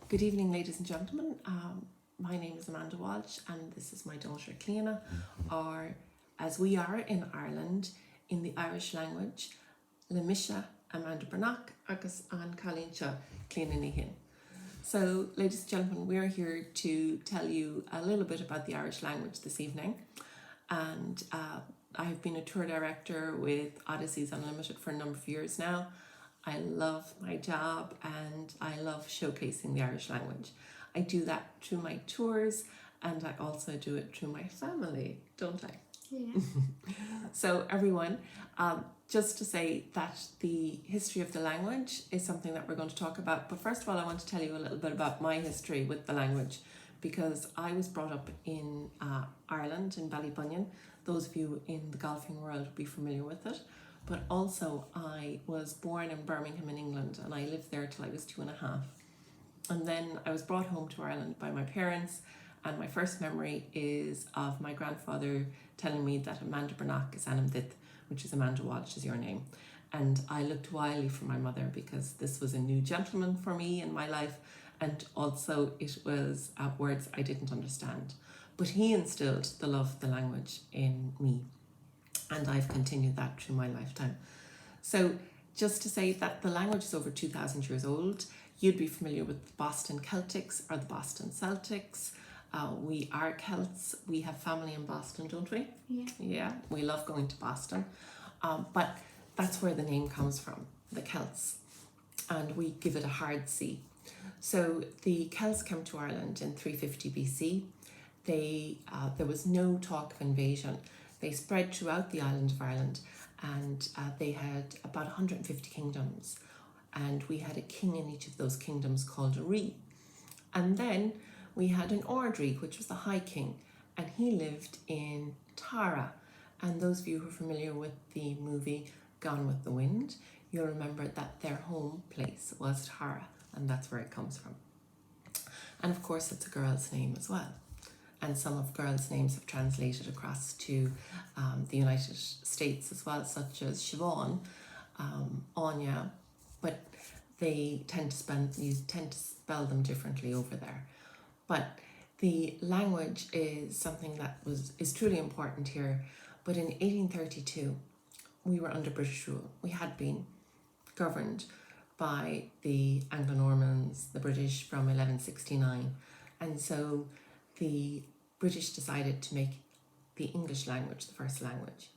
Good evening, ladies and gentlemen. My name is Amanda Walsh, and this is my daughter Clíodhna, or as we are in Ireland, in the Irish language, Lemisha Amanda Bernach agus an Calincha Clíodhna. So, ladies and gentlemen, we're here to tell you a little bit about the Irish language this evening. And I've been a tour director with Odysseys Unlimited for a number of years now. I love my job and I love showcasing the Irish language. I do that through my tours and I also do it through my family, don't I? Yeah. So everyone, just to say that the history of the language is something that we're going to talk about. But first of all, I want to tell you a little bit about my history with the language, because I was brought up in Ireland, in Ballybunion. Those of you in the golfing world will be familiar with it. But also I was born in Birmingham in England and I lived there till I was 2.5. And then I was brought home to Ireland by my parents, and my first memory is of my grandfather telling me that Amanda Bernach is Anam Dit, which is Amanda Walsh is your name. And I looked wildly for my mother because this was a new gentleman for me in my life, and also it was words I didn't understand. But he instilled the love of the language in me, and I've continued that through my lifetime. So just to say that the language is over 2,000 years old. You'd be familiar with the Boston Celtics or the Boston Celtics. We are Celts. We have family in Boston, don't we? Yeah. Yeah, we love going to Boston. But that's where the name comes from, the Celts. And we give it a hard C. So the Celts came to Ireland in 350 BC. There was no talk of invasion. They spread throughout the island of Ireland, and they had about 150 kingdoms. And we had a king in each of those kingdoms called a Ree. And then we had an Ordri, which was the High King, and he lived in Tara. And those of you who are familiar with the movie Gone with the Wind, you'll remember that their home place was Tara, and that's where it comes from. And of course, it's a girl's name as well. And some of girls' names have translated across to the United States as well, such as Siobhan, Anya, but they tend to spell them differently over there. But the language is something that is truly important here. But in 1832, we were under British rule. We had been governed by the Anglo-Normans, the British, from 1169. And so the British decided to make the English language the first language.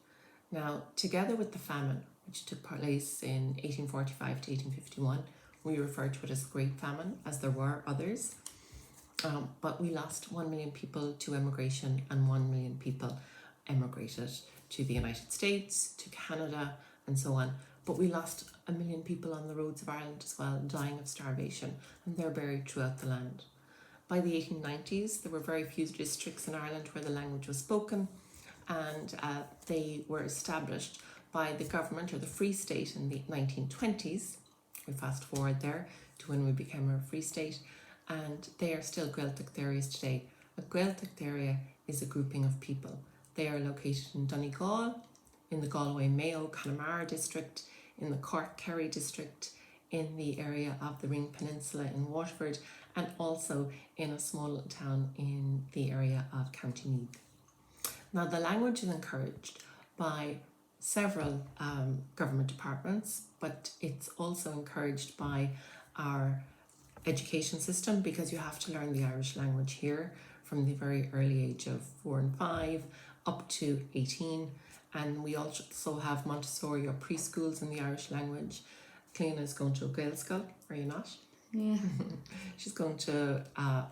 Now, together with the famine, which took place in 1845 to 1851, we refer to it as the Great Famine, as there were others. But we lost 1 million people to emigration, and 1 million people emigrated to the United States, to Canada, and so on. But we lost 1 million people on the roads of Ireland as well, dying of starvation, and they're buried throughout the land. By the 1890s, there were very few districts in Ireland where the language was spoken, and they were established by the government or the Free State in the 1920s. We fast forward there to when we became a Free State, and they are still Gaeltacht areas today. A Gaeltacht area is a grouping of people. They are located in Donegal, in the Galway Mayo Connemara district, in the Cork Kerry district, in the area of the Ring Peninsula in Waterford, and also in a small little town in the area of County Meath. Now, the language is encouraged by several government departments, but it's also encouraged by our education system, because you have to learn the Irish language here from the very early age of 4 and 5 up to 18. And we also have Montessori or preschools in the Irish language. Clíodhna is going to a Gael school, are you not? Yeah. She's going to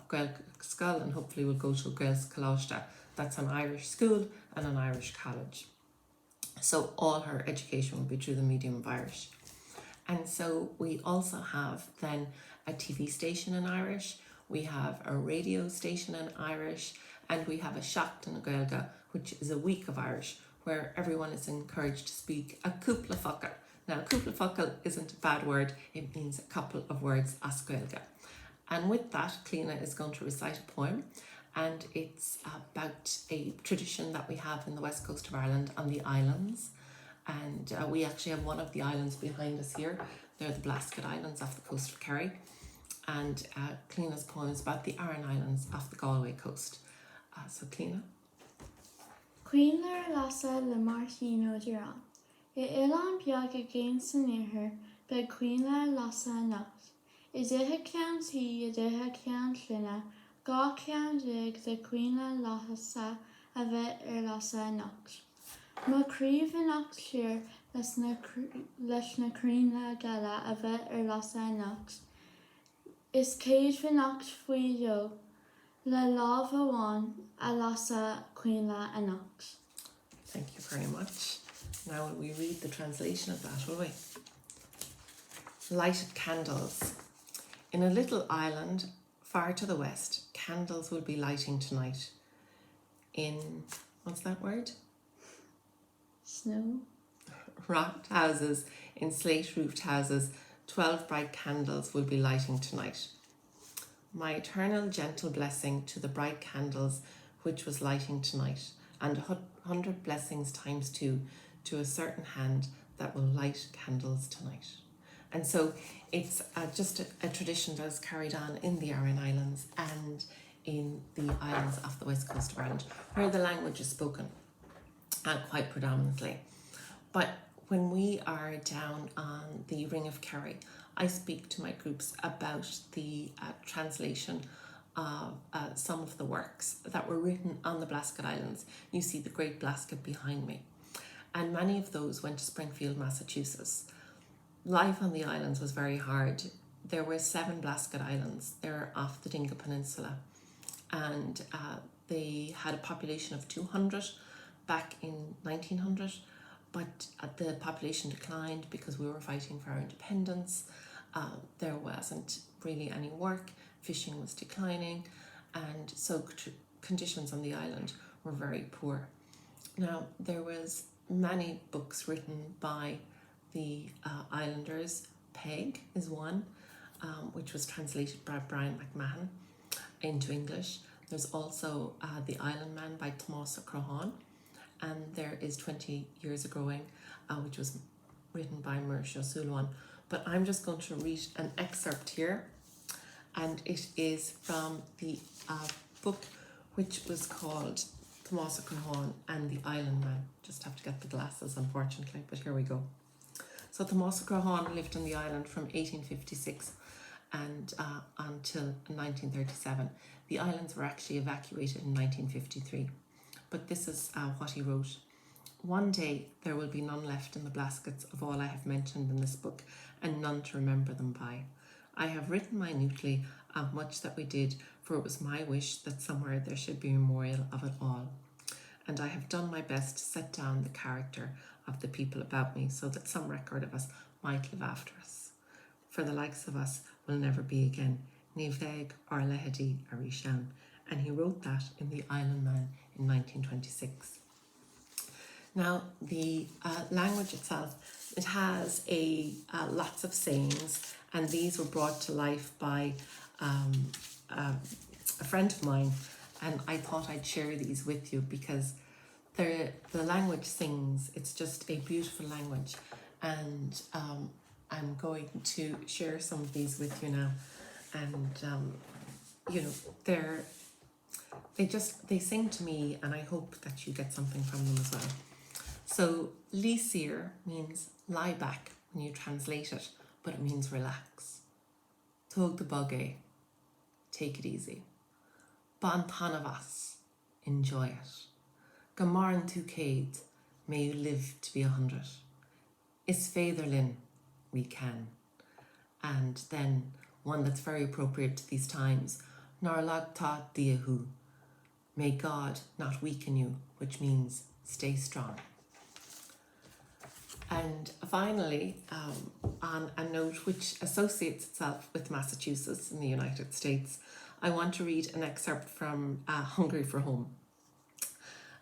Gael school, and hopefully will go to Gael Clíodhna. That's an Irish school and an Irish college. So all her education will be through the medium of Irish. And so we also have then a TV station in Irish, we have a radio station in Irish, and we have a Seacht and a Gaeilge, which is a week of Irish, where everyone is encouraged to speak a cúpla focal. Now, cúpla focal isn't a bad word, it means a couple of words as Gaeilge. And with that, Clíodhna is going to recite a poem, and it's about a tradition that we have in the west coast of Ireland on the islands. And we actually have one of the islands behind us here. They're the Blaskett Islands off the coast of Kerry. And Clíodhna's poem is about the Aran Islands off the Galway coast. So Clíodhna. Cuinar lasa le Martino Duran. I ilan beag a gain san ihir, be cuinar lasa nacht. I dithe cean tí, I dithe cean lluna, gá cean rig de cuinar lasa a bheith lasa nacht. Ma críomh in nacht siar leis na crína gala a bheith lasa nacht. Is céad fin nacht faoi leo, le lámh amháin a lasa cuinar a nacht. Thank you very much. Now will we read the translation of that, will we? Lighted candles. In a little island far to the west, candles will be lighting tonight. In, what's that word? Snow. Rocked houses, in slate-roofed houses, 12 bright candles will be lighting tonight. My eternal gentle blessing to the bright candles which was lighting tonight, and 100 blessings times 2 to a certain hand that will light candles tonight. And so it's just a tradition that is carried on in the Aran Islands and in the islands off the west coast of Ireland, where the language is spoken quite predominantly. But when we are down on the Ring of Kerry, I speak to my groups about the translation of some of the works that were written on the Blaskett Islands. You see the Great Blaskett behind me. And many of those went to Springfield, Massachusetts. Life on the islands was very hard. There were 7 Blaskett Islands. They're off the Dingle Peninsula. And they had a population of 200 back in 1900. But the population declined because we were fighting for our independence. There wasn't really any work, fishing was declining, and so conditions on the island were very poor. Now, there was many books written by the islanders. Peg is one, which was translated by Brian McMahon into English. There's also The Island Man by Tomás O'Crohan, and there is 20 Years Ago-ing, which was written by Mauricio Suluan. But I'm just going to read an excerpt here, and it is from the book which was called Tomás O'Crohan and the Island Man. Just have to get the glasses, unfortunately, but here we go. So Tomás O'Crohan lived on the island from 1856 and until 1937. The islands were actually evacuated in 1953. But this is what he wrote. One day there will be none left in the Blaskets of all I have mentioned in this book, and none to remember them by. I have written minutely of much that we did, for it was my wish that somewhere there should be a memorial of it all. And I have done my best to set down the character of the people about me, so that some record of us might live after us. For the likes of us will never be again, ní bheidh or lehadi a rishan. And he wrote that in The Island Man in 1926. Now, the language itself, it has lots of sayings, and these were brought to life by a friend of mine, and I thought I'd share these with you because the language sings. It's just a beautiful language, and I'm going to share some of these with you now. And you know, they sing to me, and I hope that you get something from them as well. So Lísir means lie back when you translate it, but it means relax. Tug the buggy, take it easy. Ban tanavas, enjoy it. Gamarn tu cade, may you live to be 100. Is Featherlin, we can. And then one that's very appropriate to these times, Narlag ta diahu, may God not weaken you, which means stay strong. And finally, on a note which associates itself with Massachusetts in the United States, I want to read an excerpt from Hungry for Home.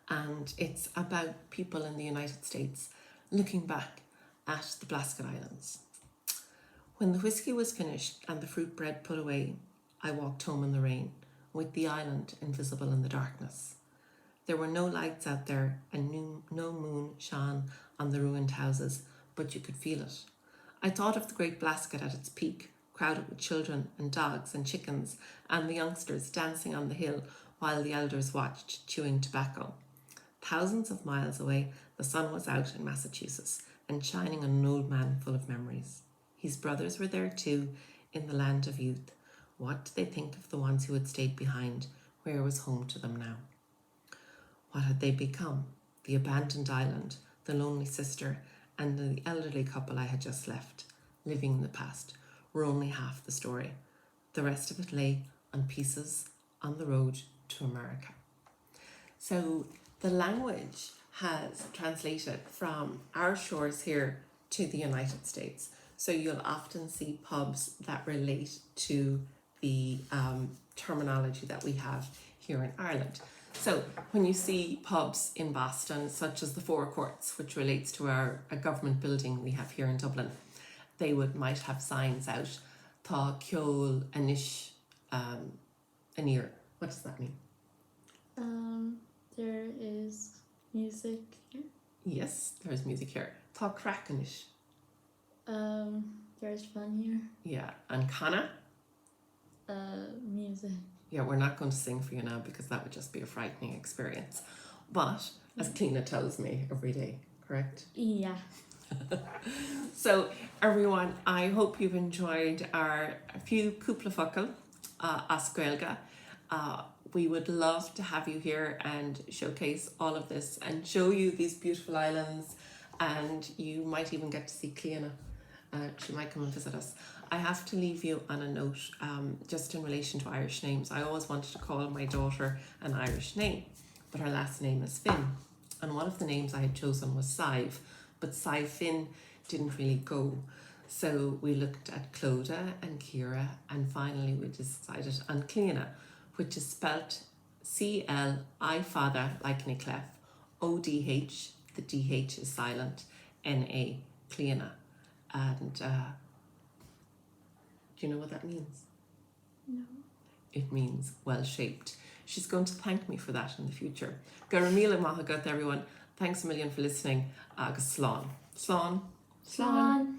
And it's about people in the United States looking back at the Blaskett Islands. When the whiskey was finished and the fruit bread put away, I walked home in the rain, with the island invisible in the darkness. There were no lights out there and no moon shone on the ruined houses, but you could feel it. I thought of the Great Blaskett at its peak, crowded with children and dogs and chickens, and the youngsters dancing on the hill while the elders watched, chewing tobacco. Thousands of miles away, the sun was out in Massachusetts and shining on an old man full of memories. His brothers were there too, in the land of youth. What did they think of the ones who had stayed behind? Where was home to them now? What had they become? The abandoned island, the lonely sister, and the elderly couple I had just left, living in the past, were only half the story. The rest of it lay on pieces on the road to America. So the language has translated from our shores here to the United States. So you'll often see pubs that relate to the terminology that we have here in Ireland. So when you see pubs in Boston, such as the Four Courts, which relates to a government building we have here in Dublin, they might have signs out, Tá ceol anish anir. What does that mean? There is music here. Yes, there's music here. Tá crack anish. There's fun here. Yeah, and Cana? Music. Yeah, we're not going to sing for you now because that would just be a frightening experience. But, as Clíodhna tells me every day, correct? Yeah. So, everyone, I hope you've enjoyed our few cúpla focal as Gaeilge. We would love to have you here and showcase all of this and show you these beautiful islands, and you might even get to see Clíodhna. She might come and visit us. I have to leave you on a note just in relation to Irish names. I always wanted to call my daughter an Irish name, but her last name is Finn. And one of the names I had chosen was Sive, but Sive Finn didn't really go. So we looked at Clíodhna and Ciara, and finally we decided on Clíodhna, which is spelt C-L-I father like Niclef, O-D-H, the D-H is silent, N-A, Clíodhna. And do you know what that means? No. It means well-shaped. She's going to thank me for that in the future. Garamila Mahagat, everyone. Thanks a million for listening. Agus slán. Slán. Slán.